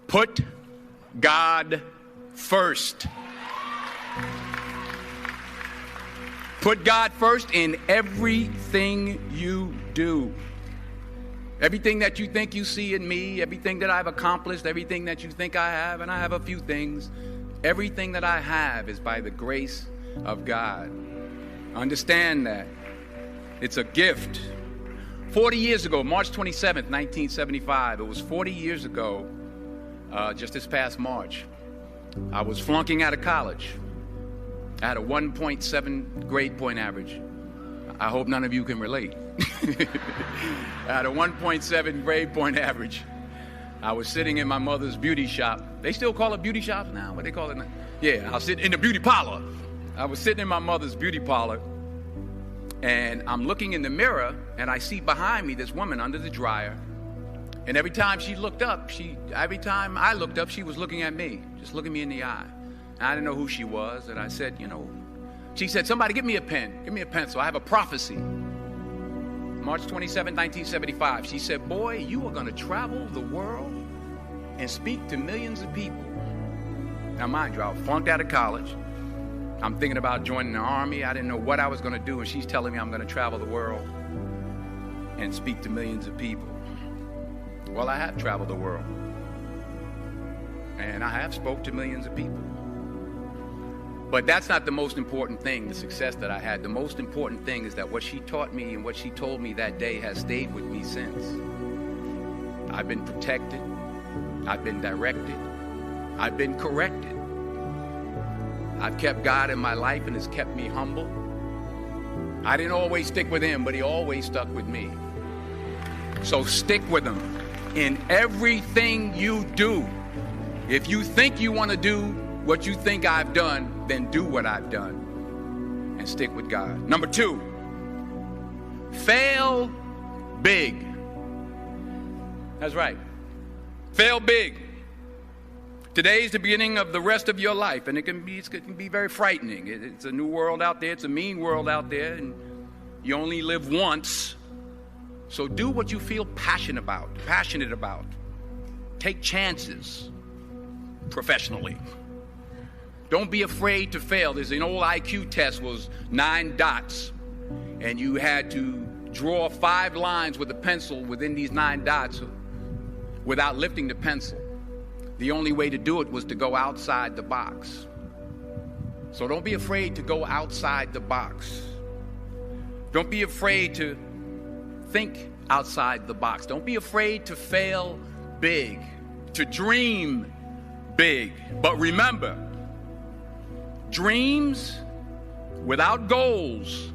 Put God first. Put God first in everything you do. Everything that you think you see in me, everything that I've accomplished, everything that you think I have, and I have a few things, everything that I have is by the grace of God. Understand that. It's a gift. 40 years ago, March 27th, 1975, it was 40 years ago, just this past March, I was flunking out of college. I had a 1.7 grade point average. I hope none of you can relate. I had a 1.7 grade point average. I was sitting in my mother's beauty shop. They still call it beauty shops now? What they call it now? Yeah, I was sitting in the beauty parlor. I was sitting in my mother's beauty parlor, and I'm looking in the mirror, and I see behind me this woman under the dryer. And every time she looked up, every time I looked up, she was looking at me, just looking me in the eye. And I didn't know who she was, and I said, she said, somebody give me a pen, give me a pencil. I have a prophecy. March 27, 1975. She said, boy, you are going to travel the world and speak to millions of people. Now, mind you, I flunked out of college. I'm thinking about joining the army. I didn't know what I was going to do, and she's telling me I'm going to travel the world and speak to millions of people. Well, I have traveled the world, and I have spoke to millions of people. But that's not the most important thing, the success that I had. The most important thing is that what she taught me and what she told me that day has stayed with me since. I've been protected. I've been directed. I've been corrected. I've kept God in my life, and it's kept me humble. I didn't always stick with him, but he always stuck with me. So stick with him in everything you do. If you think you want to do what you think I've done, then do what I've done and stick with God. Number 2, fail big. That's right. Fail big. Today is the beginning of the rest of your life, and it can be very frightening. It's a new world out there. It's a mean world out there, and you only live once. So do what you feel passionate about. Take chances professionally. Don't be afraid to fail. There's an old IQ test, was 9 dots, and you had to draw 5 lines with a pencil within these 9 dots without lifting the pencil. The only way to do it was to go outside the box. So don't be afraid to go outside the box. Don't be afraid to think outside the box. Don't be afraid to fail big, to dream big. But remember, dreams without goals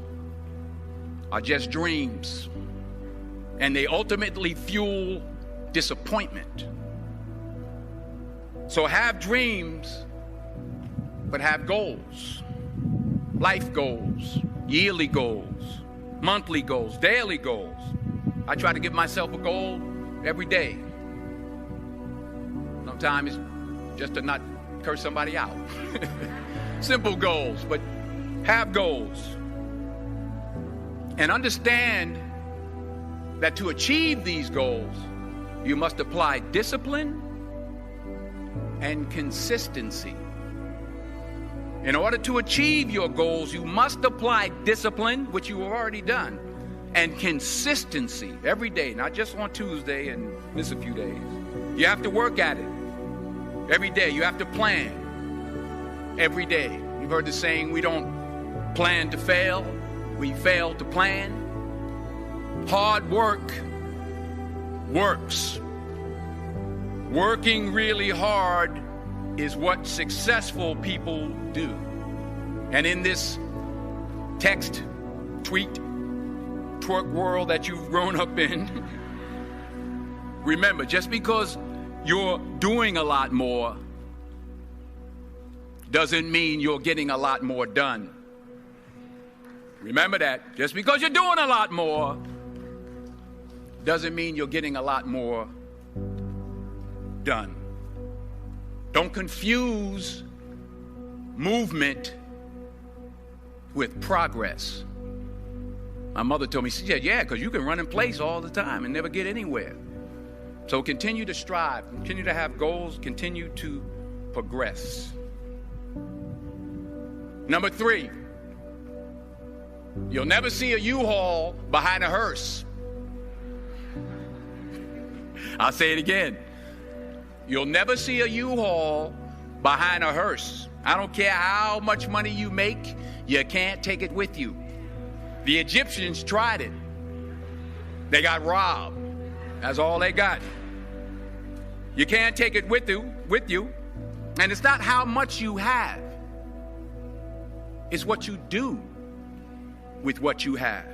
are just dreams, and they ultimately fuel disappointment. So have dreams, but have goals. Life goals, yearly goals, monthly goals, daily goals. I try to give myself a goal every day. Sometimes it's just to not curse somebody out. Simple goals, but have goals. And understand that to achieve these goals, you must apply discipline and consistency. In order to achieve your goals, you must apply discipline, which you have already done, and consistency every day, not just on Tuesday and miss a few days. You have to work at it every day. You have to plan every day. You've heard the saying, we don't plan to fail, we fail to plan. Hard work works. Working really hard is what successful people do. And in this text, tweet, twerk world that you've grown up in, remember, just because you're doing a lot more doesn't mean you're getting a lot more done. Remember that. Just because you're doing a lot more doesn't mean you're getting a lot more done. Don't confuse movement with progress. My mother told me, she said, yeah, because you can run in place all the time and never get anywhere. So continue to strive, continue to have goals, continue to progress. Number 3, you'll never see a U-Haul behind a hearse. I'll say it again. You'll never see a U-Haul behind a hearse. I don't care how much money you make, you can't take it with you. The Egyptians tried it. They got robbed. That's all they got. You can't take it with you. And it's not how much you have. It's what you do with what you have.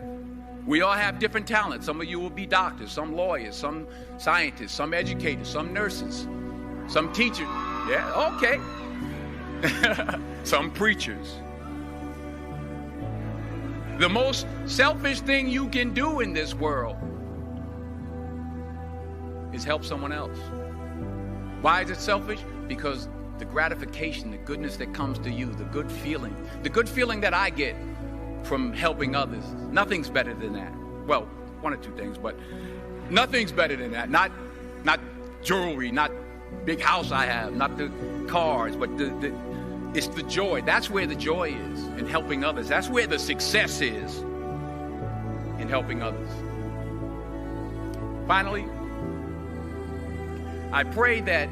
We all have different talents. Some of you will be doctors, some lawyers, some scientists, some educators, some nurses, some teachers. Yeah, okay. Some preachers. The most selfish thing you can do in this world is help someone else. Why is it selfish? Because the gratification, the goodness that comes to you, the good feeling that I get from helping others, nothing's better than that. Well, one or two things, but nothing's better than that. Not jewelry, not big house I have, not the cars, but it's the joy. That's where the joy is, in helping others. That's where the success is, in helping others. Finally, I pray that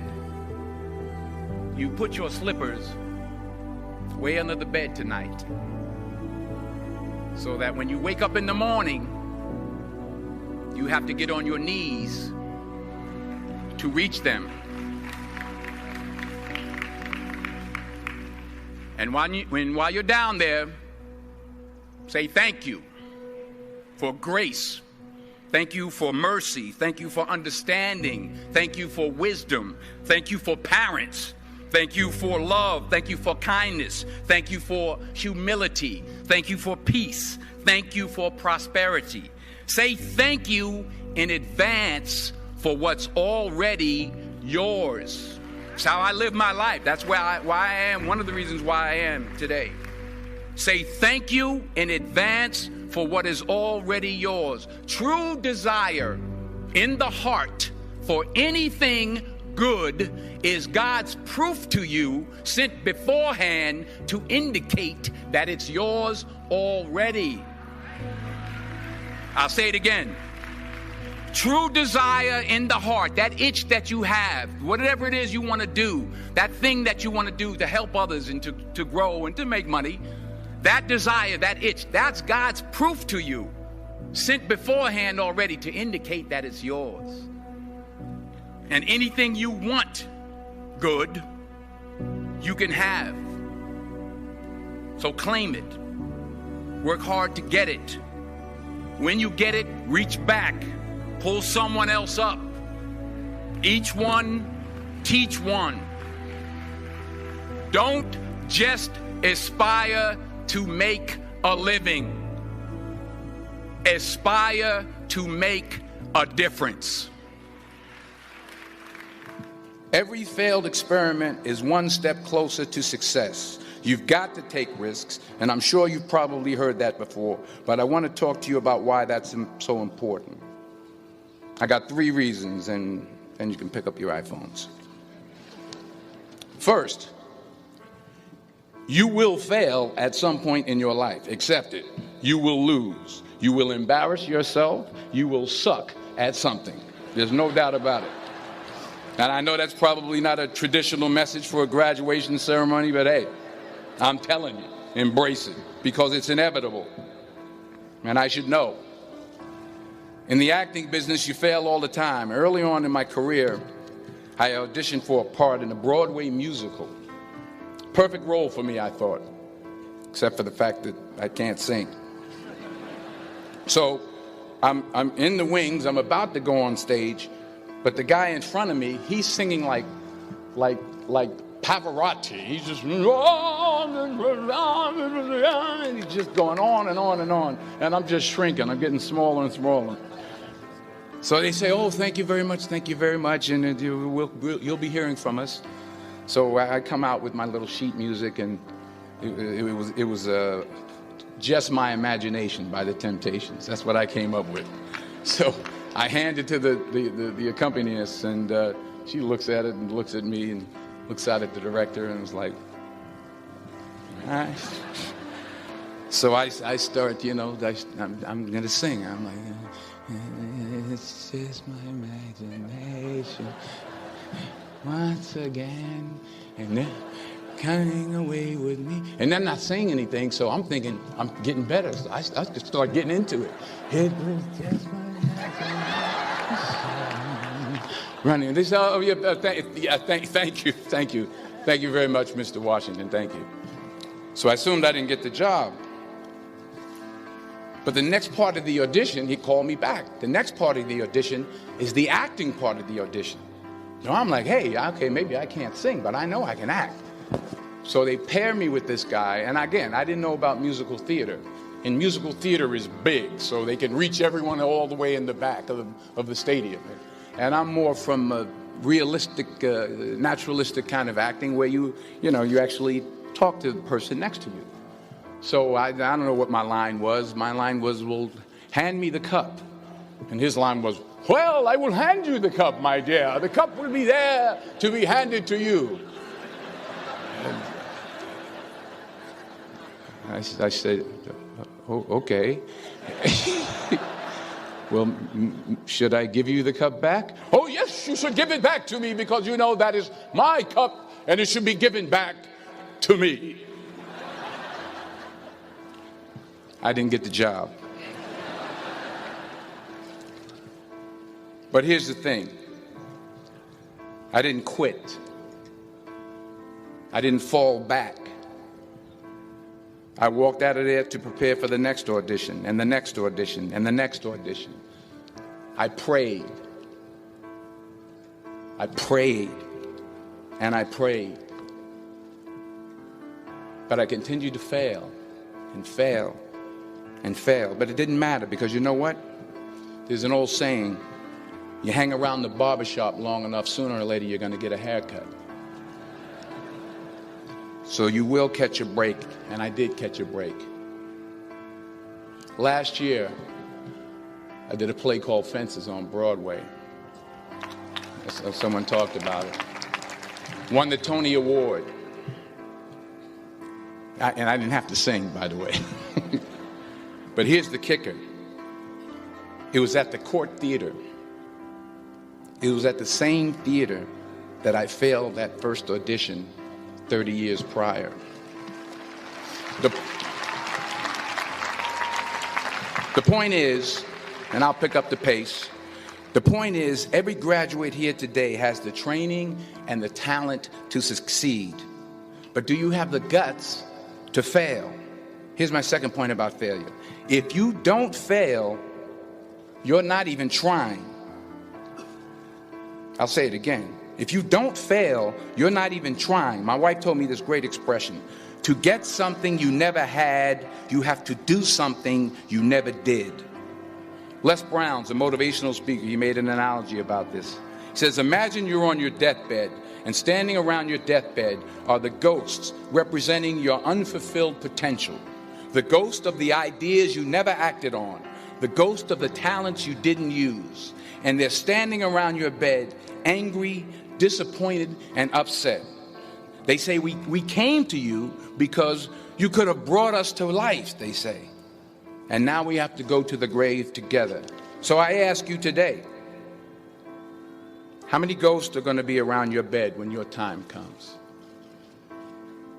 you put your slippers way under the bed tonight, so that when you wake up in the morning, you have to get on your knees to reach them. And while you're down there, say thank you for grace. Thank you for mercy. Thank you for understanding. Thank you for wisdom. Thank you for parents. Thank you for love. Thank you for kindness. Thank you for humility. Thank you for peace. Thank you for prosperity. Say thank you in advance for what's already yours. It's how I live my life. That's why I am, one of the reasons why I am today. Say thank you in advance for what is already yours. True desire in the heart for anything good is God's proof to you, sent beforehand to indicate that it's yours already. I'll say it again. True desire in the heart, that itch that you have, whatever it is you want to do, that thing that you want to do to help others and to grow and to make money, that desire, that itch, that's God's proof to you, sent beforehand already to indicate that it's yours. And anything you want good, you can have. So claim it. Work hard to get it. When you get it, reach back. Pull someone else up. Each one, teach one. Don't just aspire to make a living. Aspire to make a difference. Every failed experiment is one step closer to success. You've got to take risks, and I'm sure you've probably heard that before, but I want to talk to you about why that's so important. I got 3 reasons, and then you can pick up your iPhones. First, you will fail at some point in your life. Accept it. You will lose. You will embarrass yourself. You will suck at something. There's no doubt about it. And I know that's probably not a traditional message for a graduation ceremony, but hey, I'm telling you, embrace it, because it's inevitable. And I should know. In the acting business, you fail all the time. Early on in my career, I auditioned for a part in a Broadway musical. Perfect role for me, I thought, except for the fact that I can't sing. So I'm in the wings, I'm about to go on stage, but the guy in front of me, he's singing like Pavarotti. He's just, and he's just going on and on and on. And I'm just shrinking. I'm getting smaller and smaller. So they say, oh, thank you very much, and you'll be hearing from us. So I come out with my little sheet music, and it was Just My Imagination by The Temptations. That's what I came up with. So I hand it to the accompanist, and she looks at it and looks at me and looks out at the director and was like, all right. So I start, I'm going to sing. I'm like, it's just my imagination once again, and they're coming away with me. And they're not saying anything, so I'm thinking I'm getting better. So I just start getting into it. It was just my imagination. Running. They say, oh, yeah, thank you. Thank you very much, Mr. Washington. Thank you. So I assumed I didn't get the job. But the next part of the audition, he called me back. The next part of the audition is the acting part of the audition. So I'm like, hey, okay, maybe I can't sing, but I know I can act. So they pair me with this guy, and again, I didn't know about musical theater. And musical theater is big, so they can reach everyone all the way in the back of the stadium. And I'm more from a realistic, naturalistic kind of acting where you actually talk to the person next to you. So I don't know what my line was. My line was, well, hand me the cup. And his line was, well, I will hand you the cup, my dear. The cup will be there to be handed to you. I said, oh, okay. Well, should I give you the cup back? Oh, yes, you should give it back to me because that is my cup and it should be given back to me. I didn't get the job. But here's the thing. I didn't quit. I didn't fall back. I walked out of there to prepare for the next audition, and the next audition, and the next audition. I prayed. I prayed. And I prayed. But I continued to fail and fail and fail. But it didn't matter because you know what? There's an old saying, you hang around the barbershop long enough, sooner or later you're going to get a haircut. So you will catch a break, and I did catch a break. Last year, I did a play called Fences on Broadway. Someone talked about it. Won the Tony Award. And I didn't have to sing, by the way. But here's the kicker. It was at the Court Theater. It was at the same theater that I failed that first audition 30 years prior. The point is, and I'll pick up the pace, the point is every graduate here today has the training and the talent to succeed. But do you have the guts to fail? Here's my second point about failure. If you don't fail, you're not even trying. I'll say it again. If you don't fail, you're not even trying. My wife told me this great expression. To get something you never had, you have to do something you never did. Les Brown's a motivational speaker. He made an analogy about this. He says, imagine you're on your deathbed, and standing around your deathbed are the ghosts representing your unfulfilled potential. The ghost of the ideas you never acted on. The ghost of the talents you didn't use. And they're standing around your bed, angry, disappointed, and upset. They say, we came to you because you could have brought us to life, they say. And now we have to go to the grave together. So I ask you today, how many ghosts are going to be around your bed when your time comes?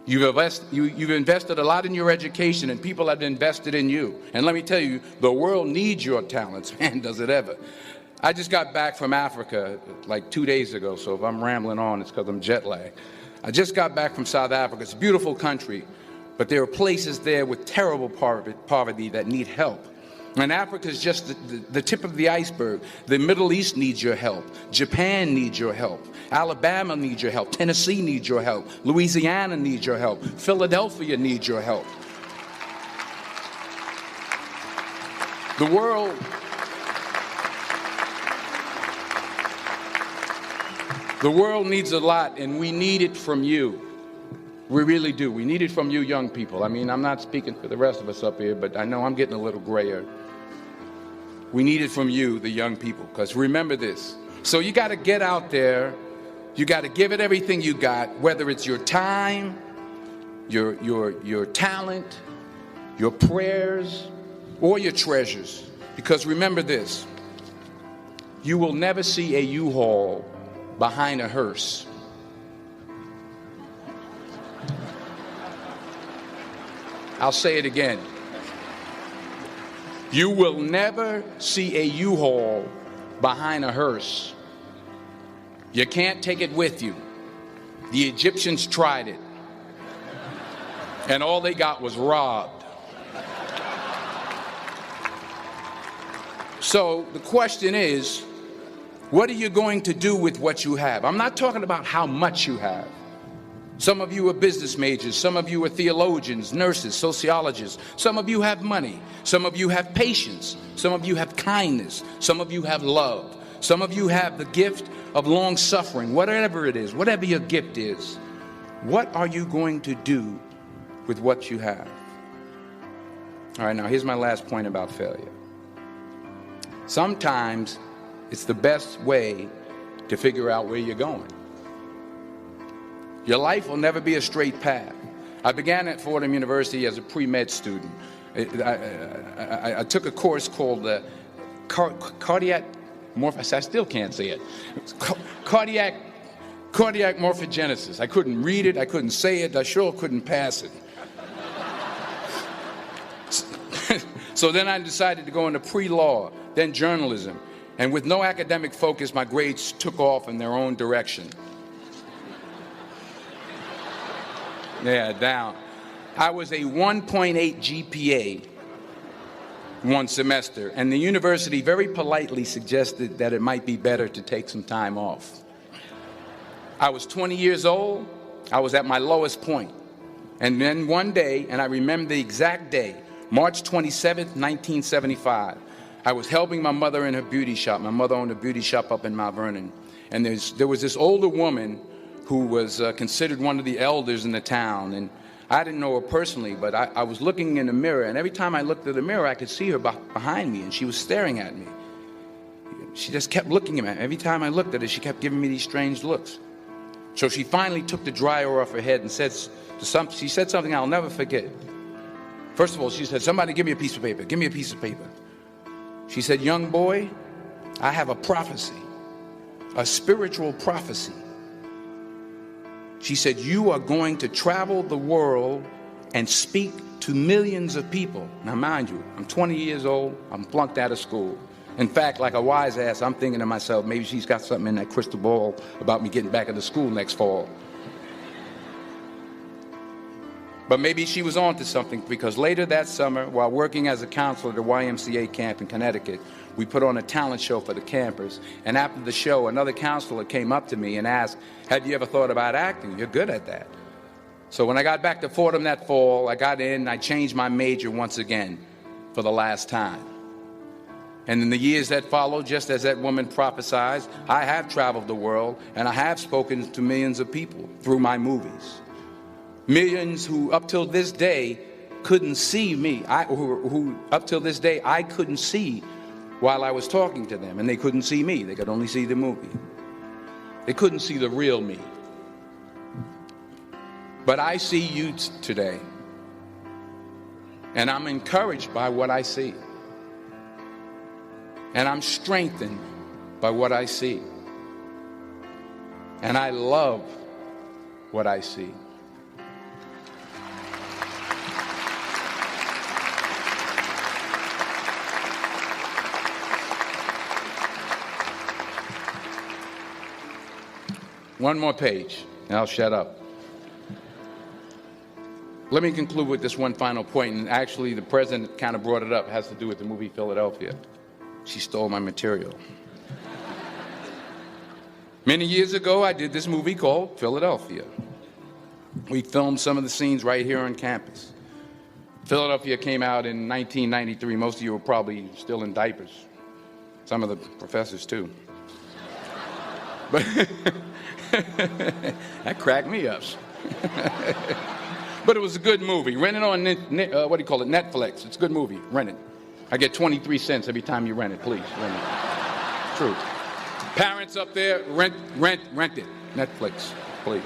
You've invested a lot in your education, and people have invested in you. And let me tell you, the world needs your talents. Man, does it ever. I just got back from Africa like 2 days ago, so if I'm rambling on, it's because I'm jet lagged. I just got back from South Africa. It's a beautiful country, but there are places there with terrible poverty that need help. And Africa is just the tip of the iceberg. The Middle East needs your help. Japan needs your help. Alabama needs your help. Tennessee needs your help. Louisiana needs your help. Philadelphia needs your help. The world needs a lot, and we need it from you. We really do. We need it from you young people. I mean, I'm not speaking for the rest of us up here, but I know I'm getting a little grayer. We need it from you, the young people, because remember this. So you got to get out there. You got to give it everything you got, whether it's your time, your talent, your prayers, or your treasures. Because remember this. You will never see a U-Haul behind a hearse. I'll say it again. You will never see a U-Haul behind a hearse. You can't take it with you. The Egyptians tried it, and all they got was robbed. So the question is, what are you going to do with what you have? I'm not talking about how much you have. Some of you are business majors. Some of you are theologians, nurses, sociologists. Some of you have money. Some of you have patience. Some of you have kindness. Some of you have love. Some of you have the gift of long suffering. Whatever it is, whatever your gift is, what are you going to do with what you have? All right, now here's my last point about failure. Sometimes it's the best way to figure out where you're going. Your life will never be a straight path. I began at Fordham University as a pre-med student. I took a course called cardiac morphogenesis. I still can't say it. Cardiac morphogenesis. I couldn't read it. I couldn't say it. I sure couldn't pass it. So then I decided to go into pre-law, then journalism. And with no academic focus, my grades took off in their own direction. Yeah, down. I was a 1.8 GPA one semester, and the university very politely suggested that it might be better to take some time off. I was 20 years old. I was at my lowest point. And then one day, and I remember the exact day, March 27th, 1975, I was helping my mother in her beauty shop. My mother owned a beauty shop up in Mount Vernon. And there was this older woman who was considered one of the elders in the town. And I didn't know her personally, but I was looking in the mirror, and every time I looked at the mirror, I could see her behind me, and she was staring at me. She just kept looking at me. Every time I looked at her, she kept giving me these strange looks. So she finally took the dryer off her head and she said something I'll never forget. First of all, she said, "Somebody give me a piece of paper. Give me a piece of paper." She said, "Young boy, I have a prophecy, a spiritual prophecy." She said, "You are going to travel the world and speak to millions of people." Now, mind you, I'm 20 years old. I'm flunked out of school. In fact, like a wise ass, I'm thinking to myself, maybe she's got something in that crystal ball about me getting back into school next fall. But maybe she was on to something, because later that summer, while working as a counselor at a YMCA camp in Connecticut, we put on a talent show for the campers. And after the show, another counselor came up to me and asked, "Have you ever thought about acting? You're good at that." So when I got back to Fordham that fall, I got in and I changed my major once again for the last time. And in the years that followed, just as that woman prophesied, I have traveled the world and I have spoken to millions of people through my movies. Millions who up till this day couldn't see me, who up till this day I couldn't see while I was talking to them, and they couldn't see me. They could only see the movie. They couldn't see the real me. But I see you today, and I'm encouraged by what I see. And I'm strengthened by what I see. And I love what I see. One more page, and I'll shut up. Let me conclude with this one final point, and actually the president kind of brought it up. It has to do with the movie Philadelphia. She stole my material. Many years ago, I did this movie called Philadelphia. We filmed some of the scenes right here on campus. Philadelphia came out in 1993. Most of you were probably still in diapers. Some of the professors, too. But that cracked me up. But it was a good movie. Rent it on Netflix. It's a good movie. Rent it. I get 23 cents every time you rent it, please. Rent it. True. Parents up there, rent it. Netflix, please.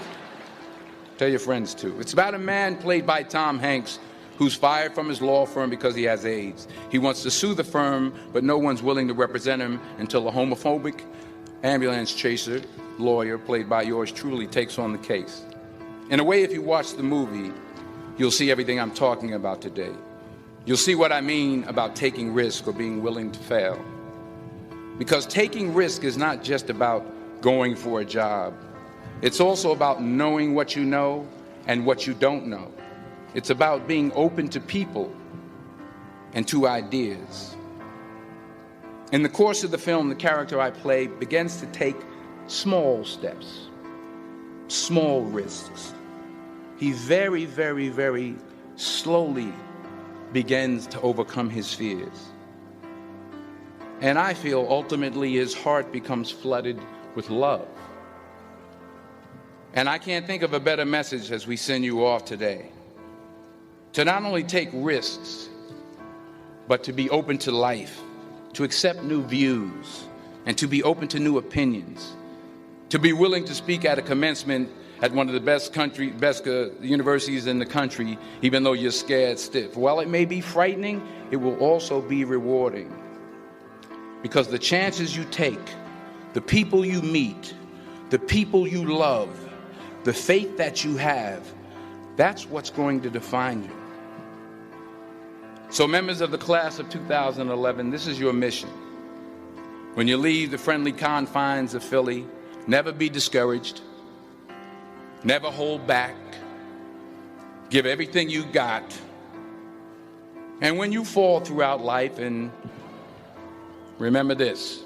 Tell your friends too. It's about a man played by Tom Hanks who's fired from his law firm because he has AIDS. He wants to sue the firm, but no one's willing to represent him until a homophobic ambulance chaser lawyer, played by yours truly, takes on the case. In a way, if you watch the movie, you'll see everything I'm talking about today. You'll see what I mean about taking risk or being willing to fail. Because taking risk is not just about going for a job. It's also about knowing what you know and what you don't know. It's about being open to people and to ideas. In the course of the film, the character I play begins to take small steps, small risks. He very, very, very slowly begins to overcome his fears. And I feel ultimately his heart becomes flooded with love. And I can't think of a better message as we send you off today. To not only take risks, but to be open to life, to accept new views, and to be open to new opinions, to be willing to speak at a commencement at one of the best universities in the country, even though you're scared stiff. While it may be frightening, it will also be rewarding. Because the chances you take, the people you meet, the people you love, the faith that you have, that's what's going to define you. So members of the class of 2011, this is your mission. When you leave the friendly confines of Philly, never be discouraged. Never hold back. Give everything you got. And when you fall throughout life, and remember this,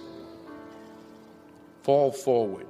fall forward.